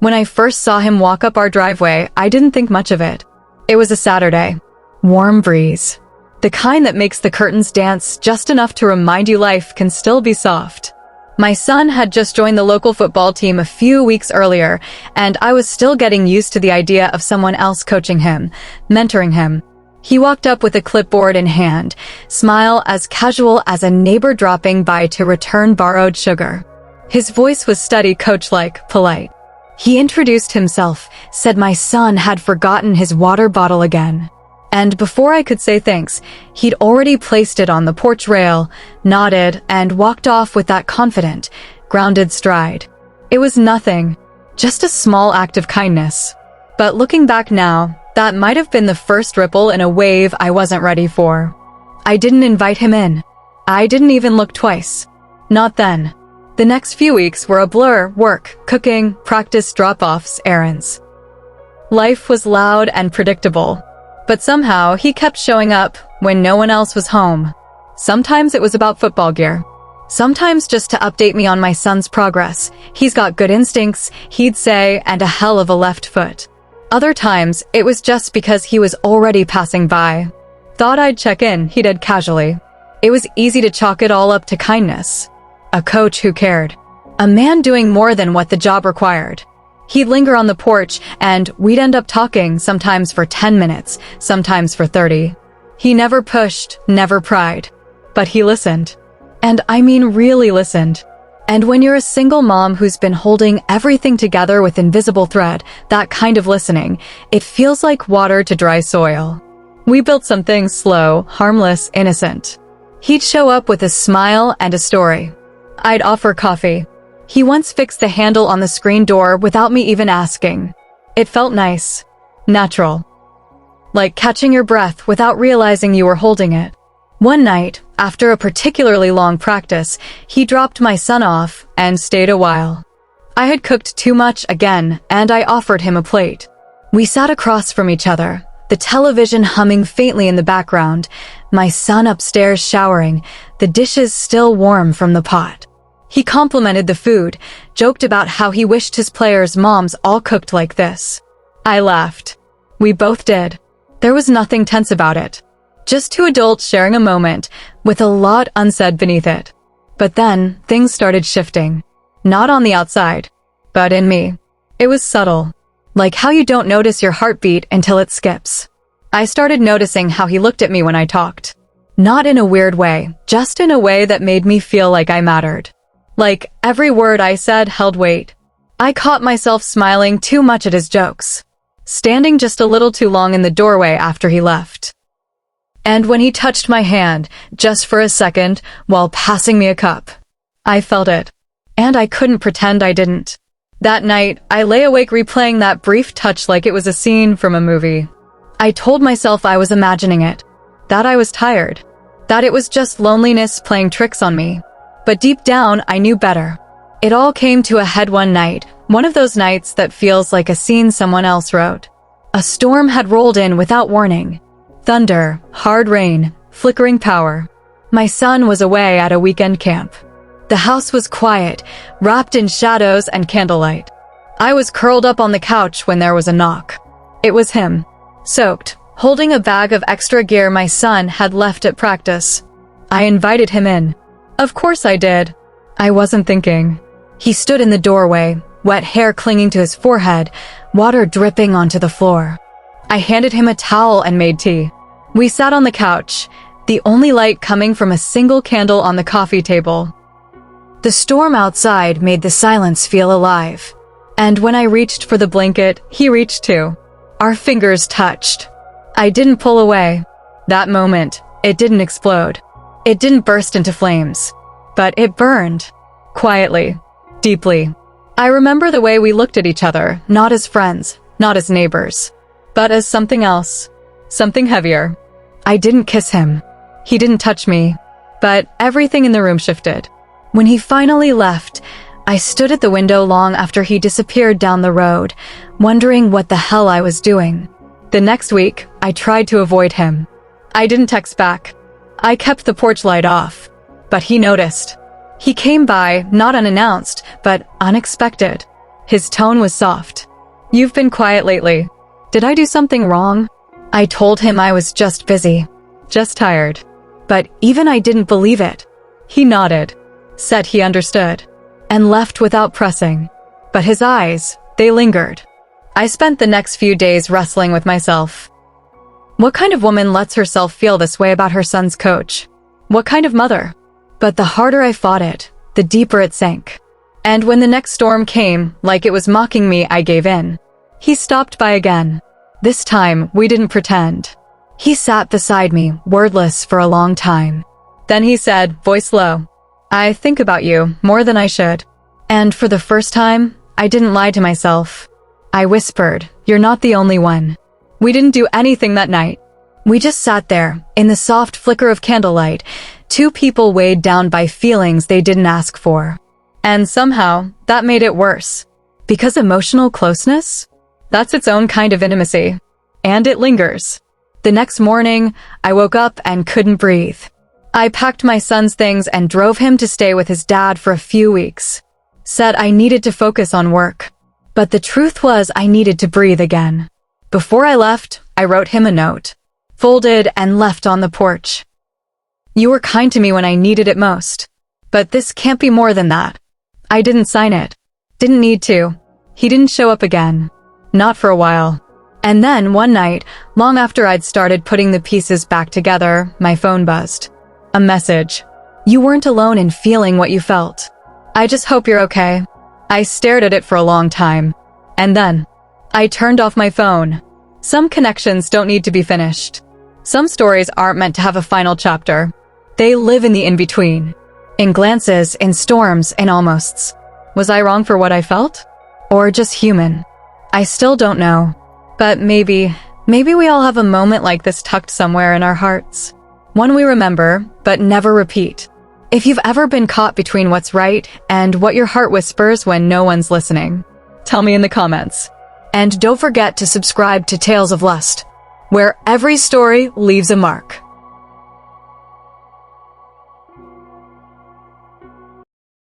When I first saw him walk up our driveway, I didn't think much of it. It was a Saturday. Warm breeze. The kind that makes the curtains dance just enough to remind you life can still be soft. My son had just joined the local football team a few weeks earlier, and I was still getting used to the idea of someone else coaching him, mentoring him. He walked up with a clipboard in hand, smile as casual as a neighbor dropping by to return borrowed sugar. His voice was steady, coach-like, polite. He introduced himself, said my son had forgotten his water bottle again. And before I could say thanks, he'd already placed it on the porch rail, nodded, and walked off with that confident, grounded stride. It was nothing, just a small act of kindness. But looking back now, that might have been the first ripple in a wave I wasn't ready for. I didn't invite him in. I didn't even look twice. Not then. The next few weeks were a blur: work, cooking, practice, drop-offs, errands. Life was loud and predictable. But somehow, he kept showing up when no one else was home. Sometimes it was about football gear. Sometimes just to update me on my son's progress. He's got good instincts, he'd say, and a hell of a left foot. Other times, it was just because he was already passing by. Thought I'd check in, he'd add casually. It was easy to chalk it all up to kindness. A coach who cared. A man doing more than what the job required. He'd linger on the porch, and we'd end up talking, sometimes for 10 minutes, sometimes for 30. He never pushed, never pried. But he listened. And I mean really listened. And when you're a single mom who's been holding everything together with invisible thread, that kind of listening, it feels like water to dry soil. We built something slow, harmless, innocent. He'd show up with a smile and a story. I'd offer coffee. He once fixed the handle on the screen door without me even asking. It felt nice. Natural. Like catching your breath without realizing you were holding it. One night, after a particularly long practice, he dropped my son off and stayed a while. I had cooked too much again, and I offered him a plate. We sat across from each other, the television humming faintly in the background, my son upstairs showering, the dishes still warm from the pot. He complimented the food, joked about how he wished his players' moms all cooked like this. I laughed. We both did. There was nothing tense about it. Just two adults sharing a moment, with a lot unsaid beneath it. But then, things started shifting. Not on the outside, but in me. It was subtle. Like how you don't notice your heartbeat until it skips. I started noticing how he looked at me when I talked. Not in a weird way, just in a way that made me feel like I mattered. Like every word I said held weight. I caught myself smiling too much at his jokes. Standing just a little too long in the doorway after he left. And when he touched my hand, just for a second, while passing me a cup, I felt it. And I couldn't pretend I didn't. That night, I lay awake replaying that brief touch like it was a scene from a movie. I told myself I was imagining it. That I was tired. That it was just loneliness playing tricks on me. But deep down, I knew better. It all came to a head one night, one of those nights that feels like a scene someone else wrote. A storm had rolled in without warning. Thunder, hard rain, flickering power. My son was away at a weekend camp. The house was quiet, wrapped in shadows and candlelight. I was curled up on the couch when there was a knock. It was him, soaked, holding a bag of extra gear my son had left at practice. I invited him in. Of course I did. I wasn't thinking. He stood in the doorway, wet hair clinging to his forehead, water dripping onto the floor. I handed him a towel and made tea. We sat on the couch, the only light coming from a single candle on the coffee table. The storm outside made the silence feel alive. And when I reached for the blanket, he reached too. Our fingers touched. I didn't pull away. That moment, it didn't explode. It didn't burst into flames. But it burned. Quietly. Deeply. I remember the way we looked at each other, not as friends, not as neighbors, but as something else. Something heavier. I didn't kiss him. He didn't touch me. But everything in the room shifted. When he finally left, I stood at the window long after he disappeared down the road, wondering what the hell I was doing. The next week, I tried to avoid him. I didn't text back. I kept the porch light off. But he noticed. He came by, not unannounced, but unexpected. His tone was soft. "You've been quiet lately. Did I do something wrong?" I told him I was just busy, just tired. But even I didn't believe it. He nodded, said he understood, and left without pressing. But his eyes, they lingered. I spent the next few days wrestling with myself. What kind of woman lets herself feel this way about her son's coach? What kind of mother? But the harder I fought it, the deeper it sank. And when the next storm came, like it was mocking me, I gave in. He stopped by again. This time, we didn't pretend. He sat beside me, wordless for a long time. Then he said, voice low, "I think about you more than I should." And for the first time, I didn't lie to myself. I whispered, "You're not the only one." We didn't do anything that night. We just sat there, in the soft flicker of candlelight, two people weighed down by feelings they didn't ask for. And somehow, that made it worse. Because emotional closeness? That's its own kind of intimacy. And it lingers. The next morning, I woke up and couldn't breathe. I packed my son's things and drove him to stay with his dad for a few weeks. Said I needed to focus on work. But the truth was I needed to breathe again. Before I left, I wrote him a note. Folded and left on the porch. "You were kind to me when I needed it most. But this can't be more than that." I didn't sign it. Didn't need to. He didn't show up again. Not for a while. And then, one night, long after I'd started putting the pieces back together, my phone buzzed. A message. "You weren't alone in feeling what you felt. I just hope you're okay." I stared at it for a long time. And then, I turned off my phone. Some connections don't need to be finished. Some stories aren't meant to have a final chapter. They live in the in-between. In glances, in storms, in almosts. Was I wrong for what I felt? Or just human? I still don't know. But maybe we all have a moment like this tucked somewhere in our hearts. One we remember, but never repeat. If you've ever been caught between what's right and what your heart whispers when no one's listening, tell me in the comments. And don't forget to subscribe to Tales of Lust, where every story leaves a mark.